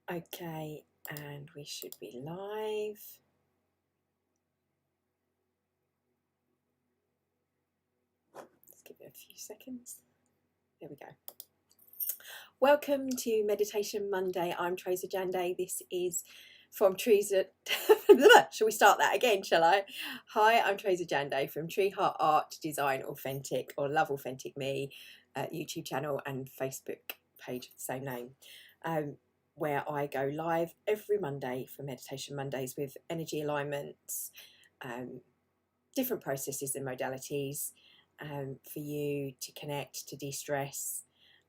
Okay, and we should be live. Let's give it a few seconds. There we go. Welcome to Meditation Monday. I'm Theresa Jande. This is from Theresa. Shall we start that again, shall I? Hi, I'm Theresa Jande from Tree Heart Art, Design Authentic, or Love Authentic Me YouTube channel and Facebook page of the same name. Where I go live every Monday for Meditation Mondays with energy alignments, different processes and modalities for you to connect, to de-stress.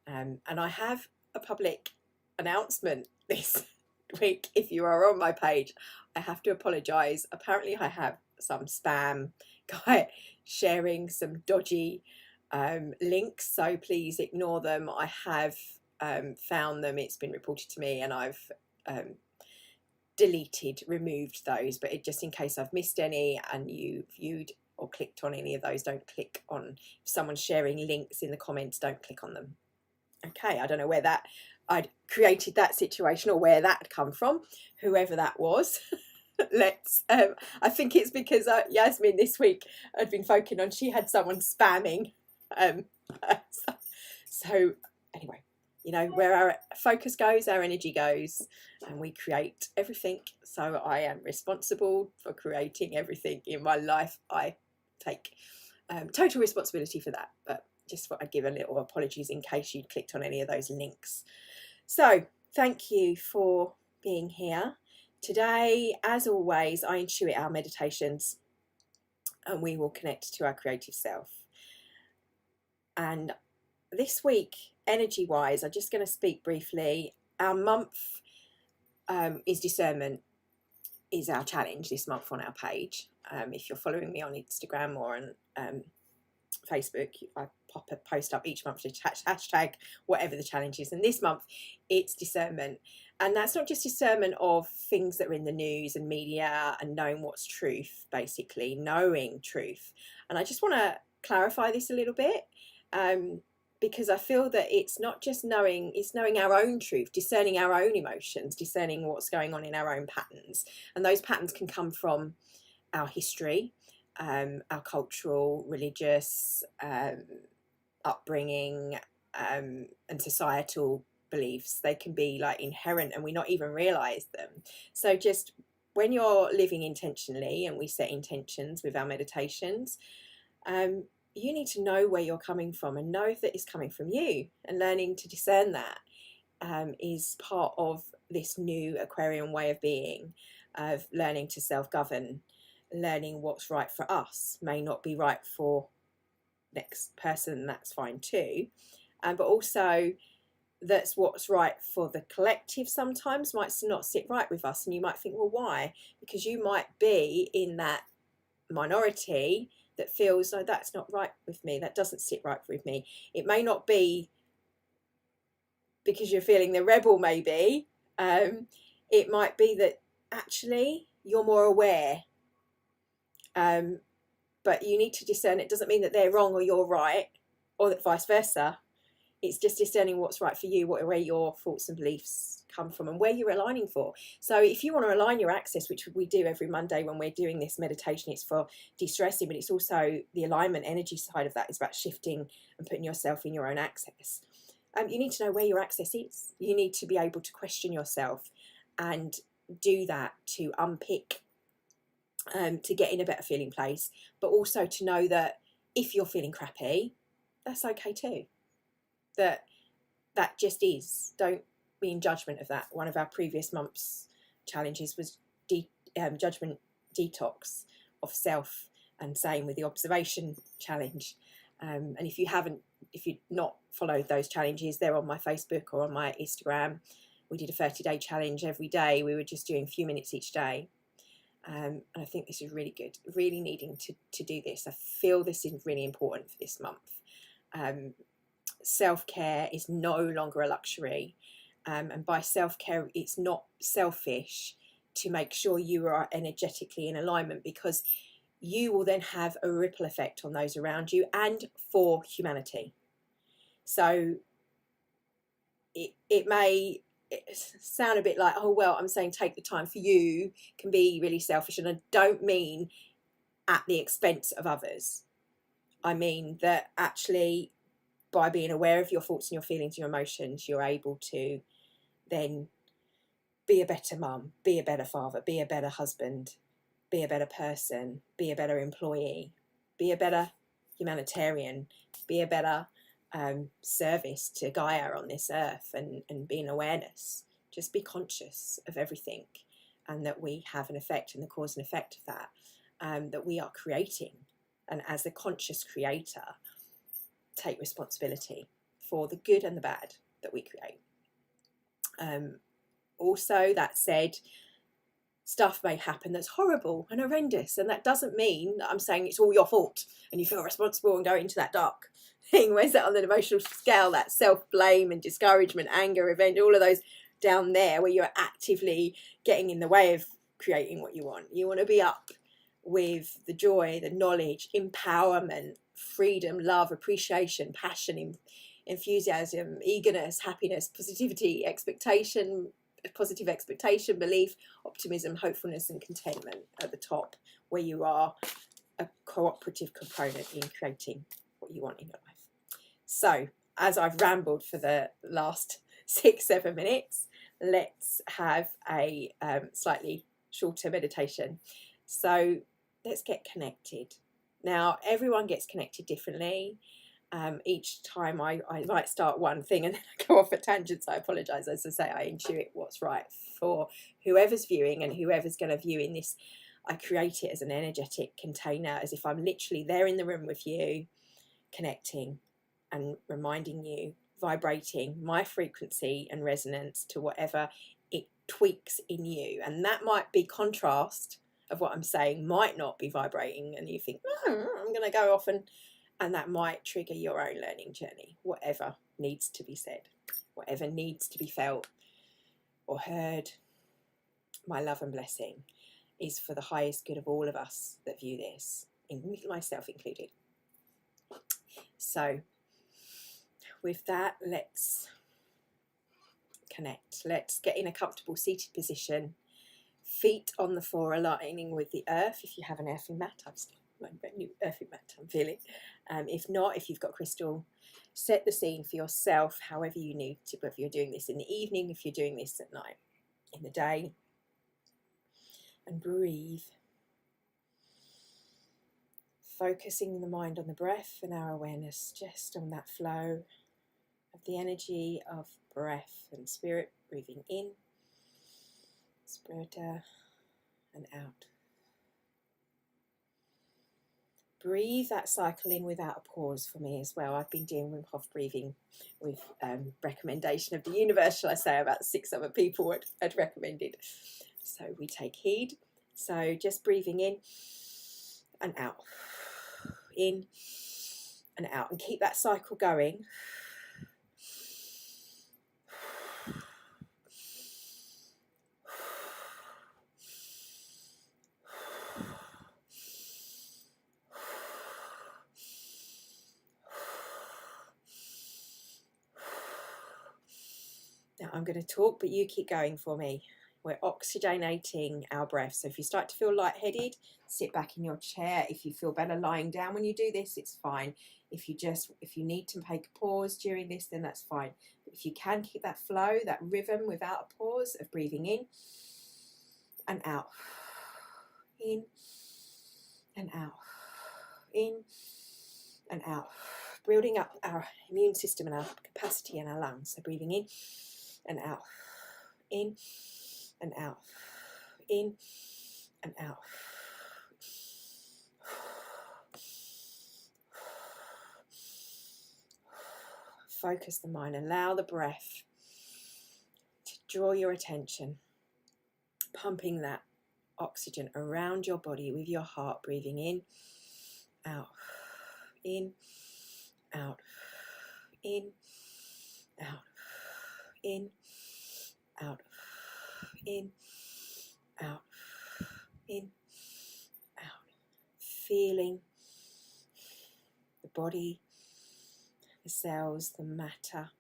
And I have a public announcement this week. If you are on my page, I have to apologise. Apparently I have some spam guy sharing some dodgy links, so please ignore them. I have found them, it's been reported to me, and I've removed those, but just in case I've missed any and you viewed or clicked on any of those, don't click on, if someone's sharing links in the comments, don't click on them. Okay, I don't know where that I'd created that situation or where that had come from, whoever that was. Let's I think it's because Yasmin this week had been focusing on, she had someone spamming so anyway, you know, where our focus goes, our energy goes, and we create everything. So I am responsible for creating everything in my life. I take total responsibility for that, but just thought I'd give a little apologies in case you'd clicked on any of those links. So thank you for being here. Today, as always, I intuit our meditations and we will connect to our creative self. And this week, energy-wise, I'm just going to speak briefly. Our month is discernment, is our challenge this month on our page. If you're following me on Instagram or on Facebook, I pop a post up each month to hashtag whatever the challenge is. And this month, it's discernment. And that's not just discernment of things that are in the news and media and knowing what's truth, basically, knowing truth. And I just want to clarify this a little bit. Because I feel that it's not just knowing, it's knowing our own truth, discerning our own emotions, discerning what's going on in our own patterns. And those patterns can come from our history, our cultural, religious upbringing, and societal beliefs. They can be like inherent and we not even realize them. So just when you're living intentionally, and we set intentions with our meditations, you need to know where you're coming from and know that it's coming from you, and learning to discern that is part of this new Aquarian way of being, of learning to self-govern, learning what's right for us may not be right for next person, that's fine too, but also that's what's right for the collective sometimes might not sit right with us. And you might think, well, why? Because you might be in that minority that feels, no, that's not right with me, that doesn't sit right with me. It may not be because you're feeling the rebel, maybe. It might be that actually you're more aware, but you need to discern. It doesn't mean that they're wrong or you're right, or that vice versa. It's just discerning what's right for you, where your thoughts and beliefs come from, and where you're aligning for. So if you want to align your access, which we do every Monday when we're doing this meditation, it's for de-stressing, but it's also the alignment energy side of that is about shifting and putting yourself in your own access. You need to know where your access is. You need to be able to question yourself and do that, to unpick, to get in a better feeling place, but also to know that if you're feeling crappy, that's okay too. That just is. Don't be in judgment of that. One of our previous month's challenges was judgment detox of self, and same with the observation challenge. And if you've not followed those challenges, they're on my Facebook or on my Instagram. We did a 30-day challenge every day. We were just doing a few minutes each day. And I think this is really good, really needing to do this. I feel this is really important for this month. Self-care is no longer a luxury, and by self-care it's not selfish to make sure you are energetically in alignment, because you will then have a ripple effect on those around you and for humanity. So it may sound a bit like, oh, well, I'm saying take the time for you, can be really selfish. And I don't mean at the expense of others. I mean that actually by being aware of your thoughts and your feelings, your emotions, you're able to then be a better mum, be a better father, be a better husband, be a better person, be a better employee, be a better humanitarian, be a better service to Gaia on this earth, and be in awareness. Just be conscious of everything, and that we have an effect, and the cause and effect of that, that we are creating. And as a conscious creator, take responsibility for the good and the bad that we create. Also, that said, stuff may happen that's horrible and horrendous, and that doesn't mean that I'm saying it's all your fault and you feel responsible and go into that dark thing. Where's that on the emotional scale? That self-blame and discouragement, anger, revenge, all of those down there, where you're actively getting in the way of creating what you want. You want to be up with the joy, the knowledge, empowerment, freedom, love, appreciation, passion, enthusiasm, eagerness, happiness, positivity, expectation, positive expectation, belief, optimism, hopefulness, and contentment at the top, where you are a cooperative component in creating what you want in your life. So, as I've rambled for the last 6-7 minutes, let's have a slightly shorter meditation. So let's get connected. Now, everyone gets connected differently. Each time I might start one thing and then I go off at tangents. I apologise. As I say, I intuit what's right for whoever's viewing and whoever's going to view in this. I create it as an energetic container, as if I'm literally there in the room with you, connecting and reminding you, vibrating my frequency and resonance to whatever it tweaks in you. And that might be contrast of what I'm saying, might not be vibrating, and you think, I'm going to go off, and that might trigger your own learning journey. Whatever needs to be said, whatever needs to be felt or heard, my love and blessing is for the highest good of all of us that view this, myself included. So with that, let's connect. Let's get in a comfortable seated position, feet on the floor aligning with the earth. If you have an earthing mat, I've still my new earthing mat, I'm feeling. If not, if you've got crystal, set the scene for yourself however you need to, whether you're doing this in the evening, if you're doing this at night, in the day. And breathe, focusing the mind on the breath and our awareness just on that flow of the energy of breath and spirit, breathing in, spirit and out. Breathe that cycle in without a pause for me as well. I've been doing Wim Hof breathing with recommendation of the universe, shall I say, about 6 other people had recommended. So we take heed. So just breathing in and out, in and out, and keep that cycle going. Now I'm going to talk, but you keep going for me. We're oxygenating our breath. So if you start to feel lightheaded, sit back in your chair. If you feel better lying down when you do this, it's fine. If you need to take a pause during this, then that's fine. But if you can keep that flow, that rhythm without a pause of breathing in and out, in and out, in and out, building up our immune system and our capacity in our lungs. So breathing in and out, in and out, in and out. Focus the mind, allow the breath to draw your attention, pumping that oxygen around your body with your heart, breathing in, out, in, out, in, out, in, out, in, out, in, out. Feeling the body, the cells, the matter,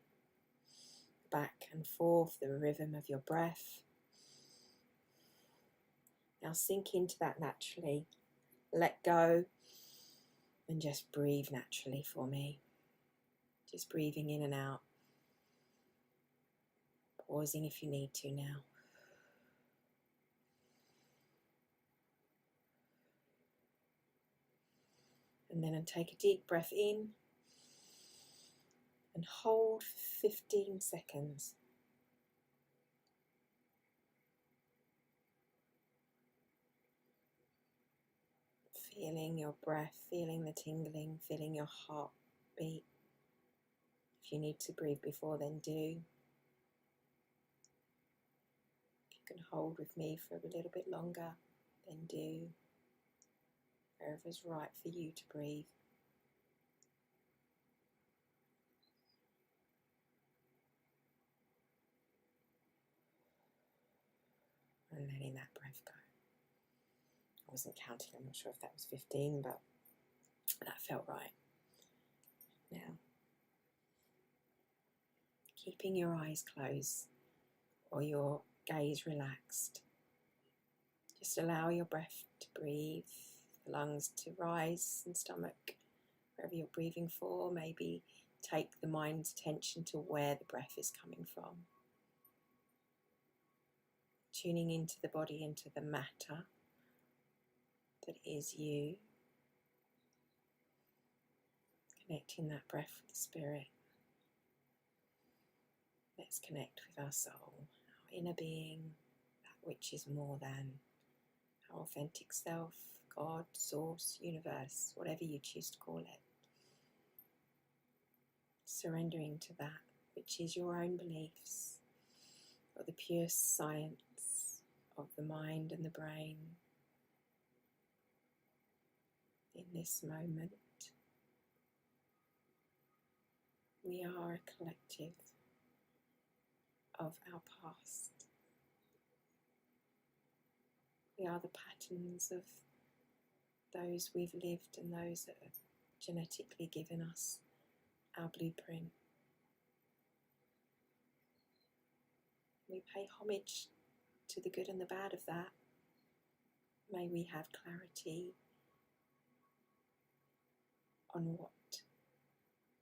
back and forth, the rhythm of your breath. Now sink into that naturally. Let go and just breathe naturally for me. Just breathing in and out. Pausing if you need to now. And then take a deep breath in and hold for 15 seconds. Feeling your breath, feeling the tingling, feeling your heartbeat. If you need to breathe before, then do. If you can hold with me for a little bit longer, then do. Wherever's right for you to breathe. And letting that breath go. I wasn't counting, I'm not sure if that was 15, but that felt right. Now, keeping your eyes closed or your gaze relaxed, just allow your breath to breathe, the lungs to rise and stomach, wherever you're breathing for. Maybe take the mind's attention to where the breath is coming from. Tuning into the body, into the matter that is you. Connecting that breath with the spirit. Let's connect with our soul, our inner being, that which is more than, our authentic self, God, source, universe, whatever you choose to call it. Surrendering to that which is your own beliefs, or the pure science of the mind and the brain. In this moment, we are a collective of our past. We are the patterns of those we've lived and those that have genetically given us our blueprint. We pay homage to the good and the bad of that. May we have clarity on what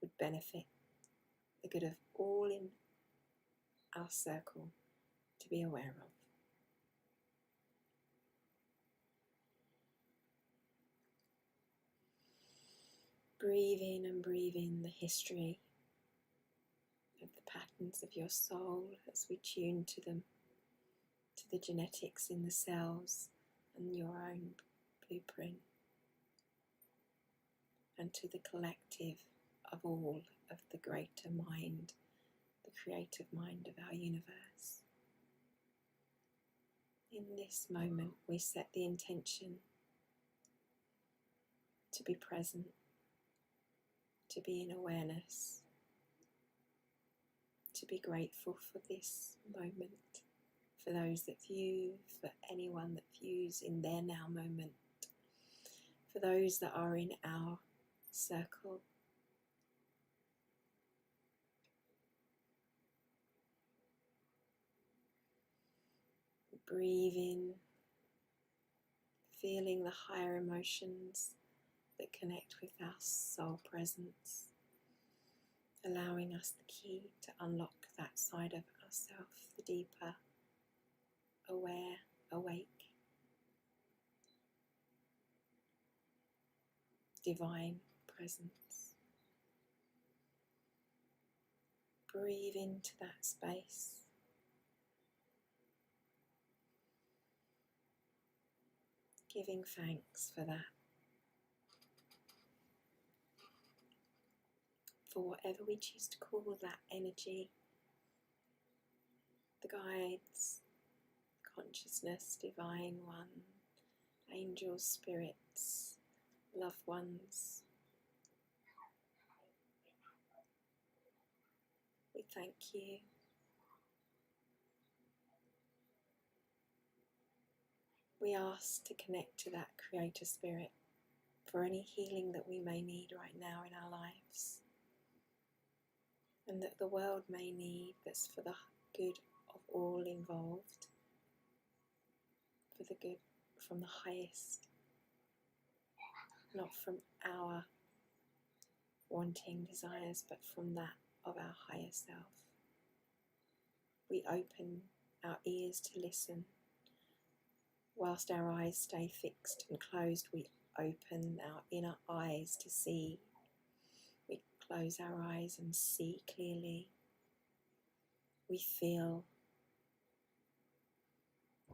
would benefit the good of all in our circle to be aware of. Breathe in and breathe in the history of the patterns of your soul as we tune to them, to the genetics in the cells and your own blueprint, and to the collective of all of the greater mind, the creative mind of our universe. In this moment, we set the intention to be present, to be in awareness, to be grateful for this moment, for those that view, for anyone that views in their now moment, for those that are in our circle. Breathe in, feeling the higher emotions that connect with our soul presence, allowing us the key to unlock that side of ourselves, the deeper, aware, awake, divine presence. Breathe into that space. Giving thanks for that, for whatever we choose to call that energy, the guides, consciousness, divine one, angels, spirits, loved ones. We thank you. We ask to connect to that Creator Spirit for any healing that we may need right now in our lives. and that the world may need, that's for the good of all involved, for the good from the highest, not from our wanting desires, but from that of our higher self. We open our ears to listen. Whilst our eyes stay fixed and closed, we open our inner eyes to see. We close our eyes and see clearly. We feel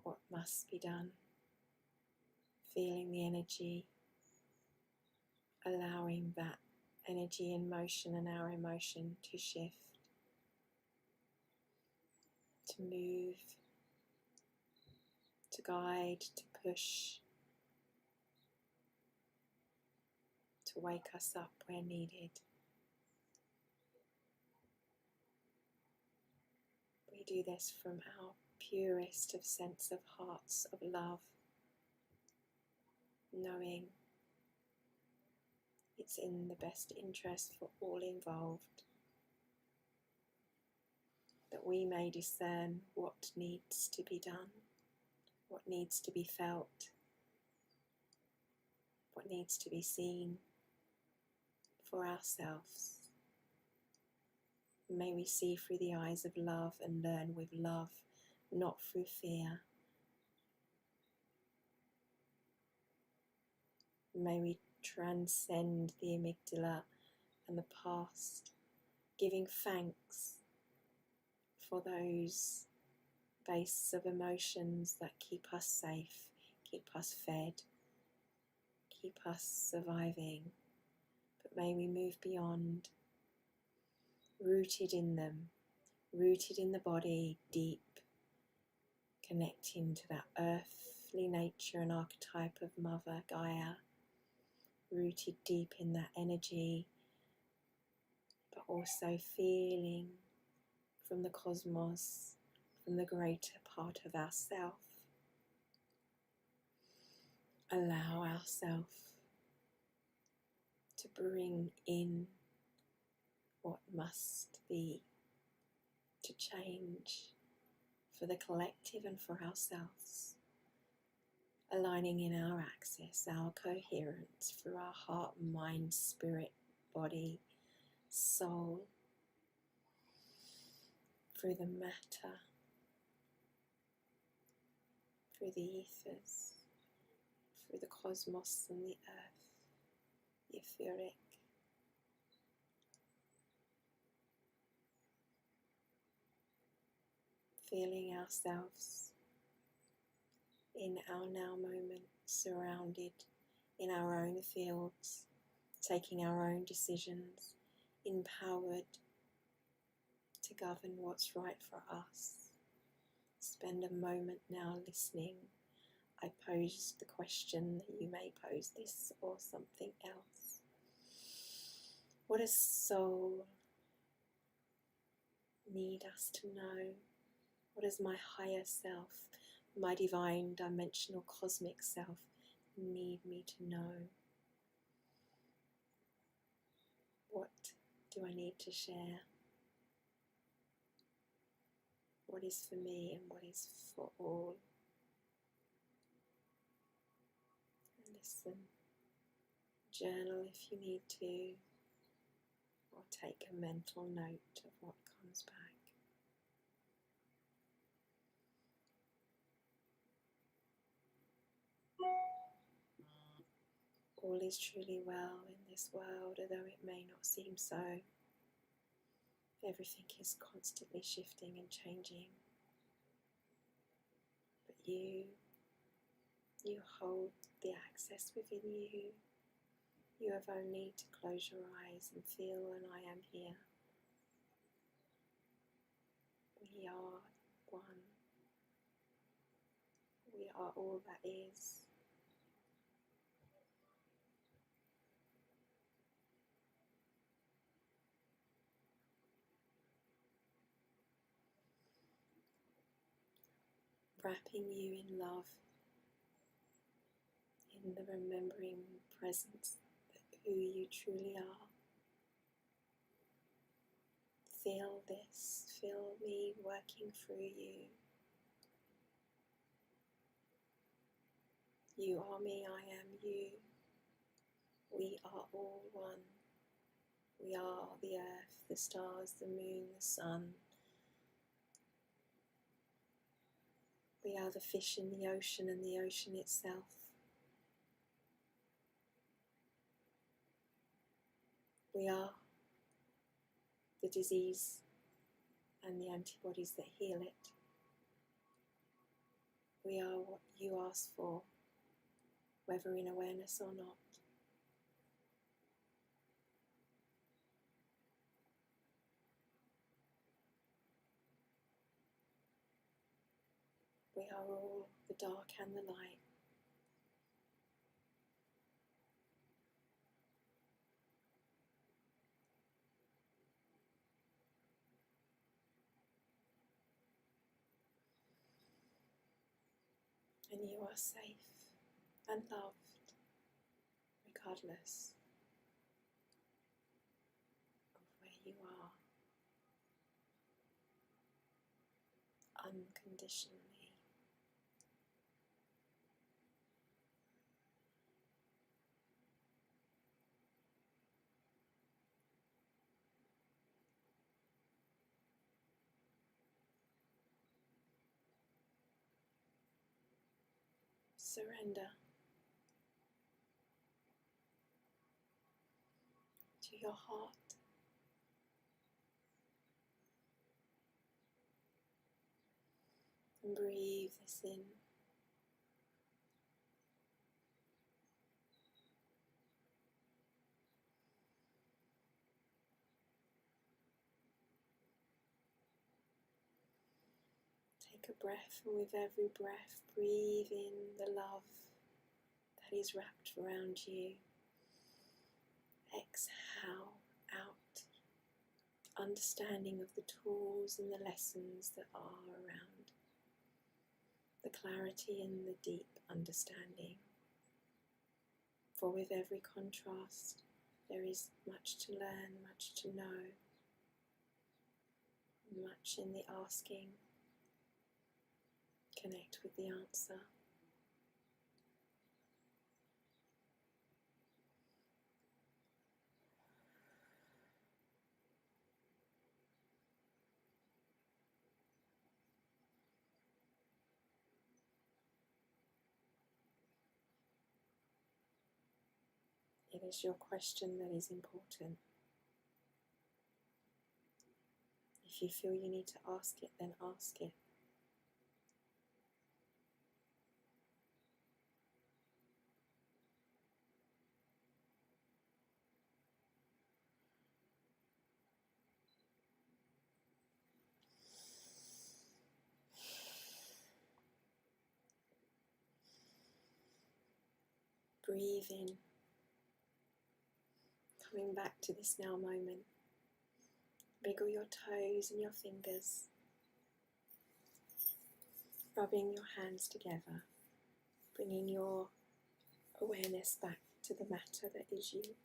what must be done, feeling the energy, allowing that energy in motion and our emotion to shift, to move, to guide, to push, to wake us up where needed. We do this from our purest of sense of hearts of love, knowing it's in the best interest for all involved, that we may discern what needs to be done, what needs to be felt, what needs to be seen for ourselves. May we see through the eyes of love and learn with love, not through fear. May we transcend the amygdala and the past, giving thanks for those bases of emotions that keep us safe, keep us fed, keep us surviving. But may we move beyond, rooted in them, rooted in the body, deep, connecting to that earthly nature and archetype of Mother Gaia, rooted deep in that energy, but also feeling from the cosmos, from the greater part of ourself. Allow ourselves to bring in what must be, to change for the collective and for ourselves, aligning in our access, our coherence through our heart, mind, spirit, body, soul, through the matter, through the ethers, through the cosmos and the earth, the etheric. Feeling ourselves in our now moment, surrounded in our own fields, taking our own decisions, empowered to govern what's right for us. Spend a moment now listening. I posed the question that you may pose this or something else. What does soul need us to know? What does my higher self, my divine, dimensional, cosmic self need me to know? What do I need to share? What is for me and what is for all? Listen, journal if you need to, or take a mental note of what comes back. All is truly well in this world, although it may not seem so. Everything is constantly shifting and changing. But you hold the access within you. You have only to close your eyes and feel, and I am here. We are one. We are all that is. Wrapping you in love, in the remembering presence of who you truly are. feel this, feel me working through you. You are me, I am you. We are all one. We are the earth, the stars, the moon, the sun. We are the fish in the ocean and the ocean itself. We are the disease and the antibodies that heal it. We are what you ask for, whether in awareness or not. We are all the dark and the light. And you are safe and loved, regardless of where you are, unconditionally. Surrender to your heart. And breathe this in. Take a breath, and with every breath, breathe in the love that is wrapped around you. Exhale out, understanding of the tools and the lessons that are around, the clarity and the deep understanding. For with every contrast, there is much to learn, much to know, much in the asking. Connect with the answer. It is your question that is important. If you feel you need to ask it, then ask it. Breathe in, coming back to this now moment. Wiggle your toes and your fingers, rubbing your hands together, bringing your awareness back to the matter that is you.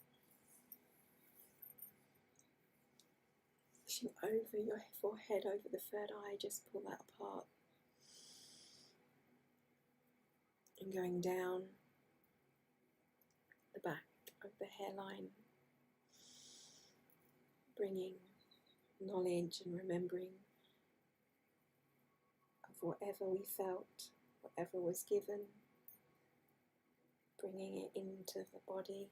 Pushing over your forehead, over the third eye, just pull that apart. And going down the back of the hairline, bringing knowledge and remembering of whatever we felt, whatever was given, bringing it into the body.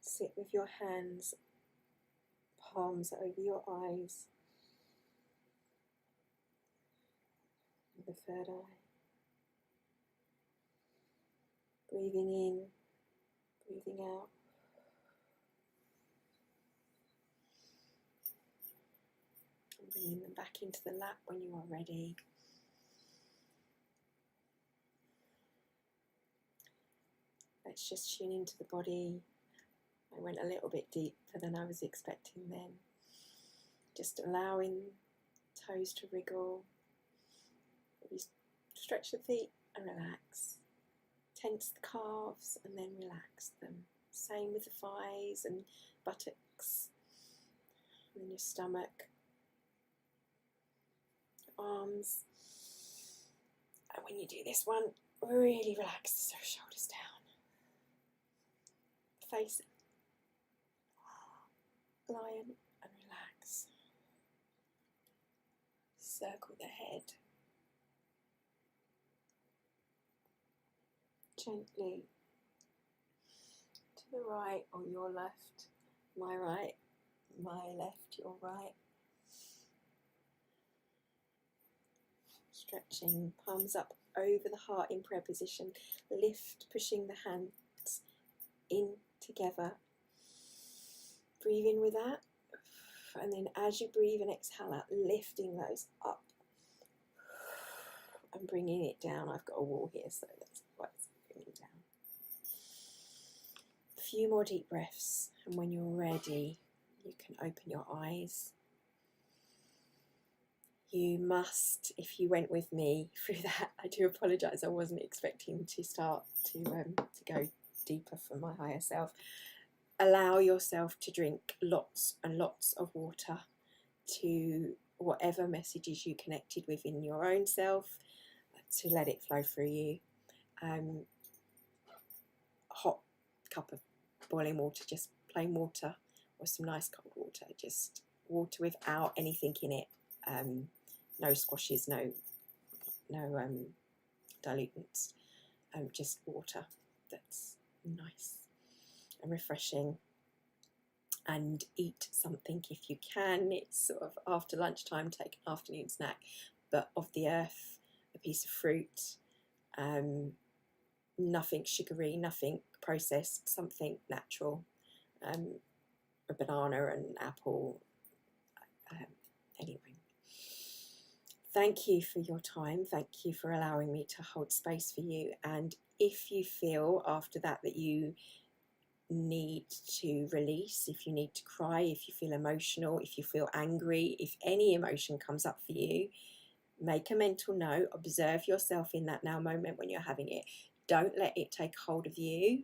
Sit with your hands, palms over your eyes, the third eye. Breathing in, breathing out. And bringing them back into the lap when you are ready. Let's just tune into the body. I went a little bit deeper than I was expecting then. Just allowing toes to wriggle. Maybe stretch the feet and relax. Tense the calves and then relax them. Same with the thighs and buttocks, and your stomach, arms. And when you do this one, really relax the shoulders down, face lion and relax. Circle the head gently to the right or your left, my right, my left, your right. Stretching, palms up over the heart in prayer position. Lift, pushing the hands in together. Breathe in with that. And then as you breathe and exhale out, lifting those up and bringing it down. I've got a wall here, so that's why it's bringing it down. A few more deep breaths, and when you're ready, you can open your eyes. You must, if you went with me through that, I do apologise, I wasn't expecting to start to go deeper for my higher self. Allow yourself to drink lots and lots of water to whatever messages you connected with in your own self, to let it flow through you. Hot cup of boiling water, just plain water, or some nice cold water, just water without anything in it. No squashes, no dilutants, just water that's nice and refreshing. And eat something if you can. It's sort of after lunchtime, take an afternoon snack, but of the earth, a piece of fruit, nothing sugary, nothing processed, something natural, a banana, an apple, anyway. Thank you for your time. Thank you for allowing me to hold space for you. And if you feel after that that you need to release, if you need to cry, if you feel emotional, if you feel angry, if any emotion comes up for you, make a mental note, observe yourself in that now moment when you're having it. Don't let it take hold of you.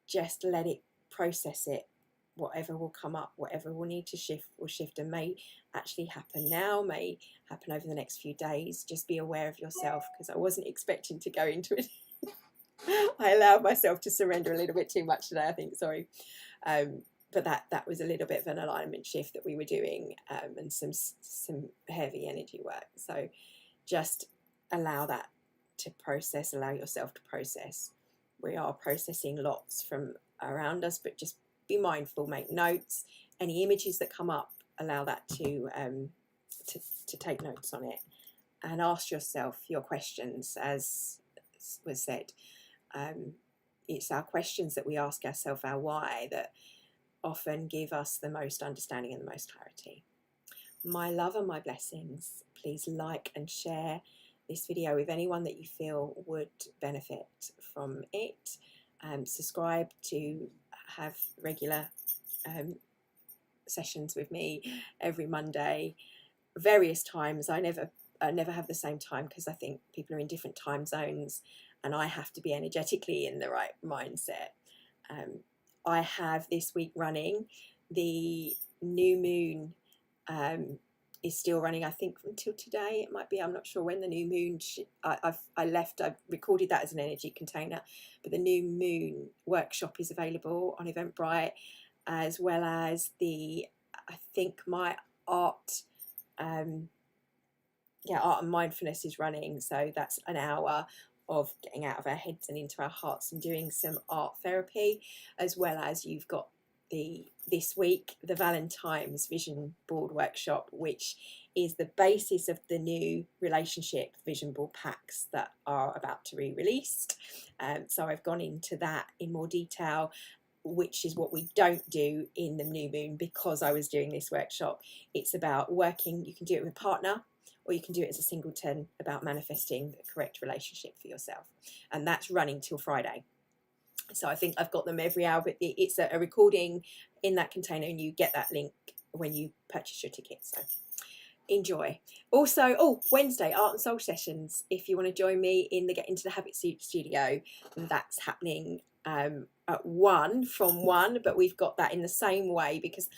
Just let it, process it. Whatever will come up, whatever will need to shift will shift, and may actually happen now, may happen over the next few days. Just be aware of yourself, because I wasn't expecting to go into it. I allowed myself to surrender a little bit too much today, I think, sorry. But that was a little bit of an alignment shift that we were doing, and some heavy energy work. So just allow that to process, allow yourself to process. We are processing lots from around us, but just be mindful, make notes. Any images that come up, allow that to take notes on it, and ask yourself your questions, as was said. It's our questions that we ask ourselves, our why, that often give us the most understanding and the most clarity. My love and my blessings. Please like and share this video with anyone that you feel would benefit from it. Subscribe to have regular sessions with me every Monday, various times. I never have the same time, because I think people are in different time zones, and I have to be energetically in the right mindset. I have this week running, the new moon is still running, I think until today it might be, I'm not sure when the new moon, I recorded that as an energy container, but the new moon workshop is available on Eventbrite, as well as I think my art and mindfulness is running. So that's an hour of getting out of our heads and into our hearts and doing some art therapy, as well as you've got this week the Valentine's vision board workshop, which is the basis of the new relationship vision board packs that are about to be released. So I've gone into that in more detail, which is what we don't do in the new moon, because I was doing this workshop. It's about working, you can do it with a partner, or you can do it as a singleton, about manifesting the correct relationship for yourself. And that's running till Friday. So I think I've got them every hour, but it's a recording in that container, and you get that link when you purchase your ticket. So enjoy. Also, Wednesday, art and soul sessions. If you want to join me in the Get Into the Habit studio, that's happening at one from one, but we've got that in the same way because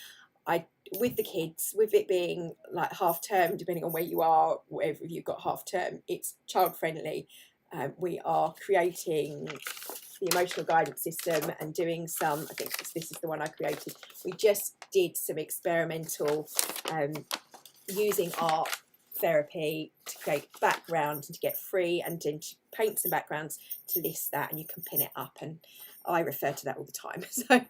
with the kids, with it being like half term, depending on where you are, wherever you've got half term, it's child friendly. We are creating the emotional guidance system and doing some, I think this is the one I created. We just did some experimental using art therapy to create background and to get free, and to paint some backgrounds to list that, and you can pin it up, and I refer to that all the time. So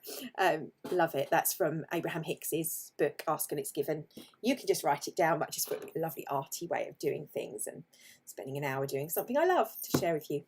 love it. That's from Abraham Hicks's book Ask and It's Given. You can just write it down, but just put a lovely arty way of doing things and spending an hour doing something I love to share with you.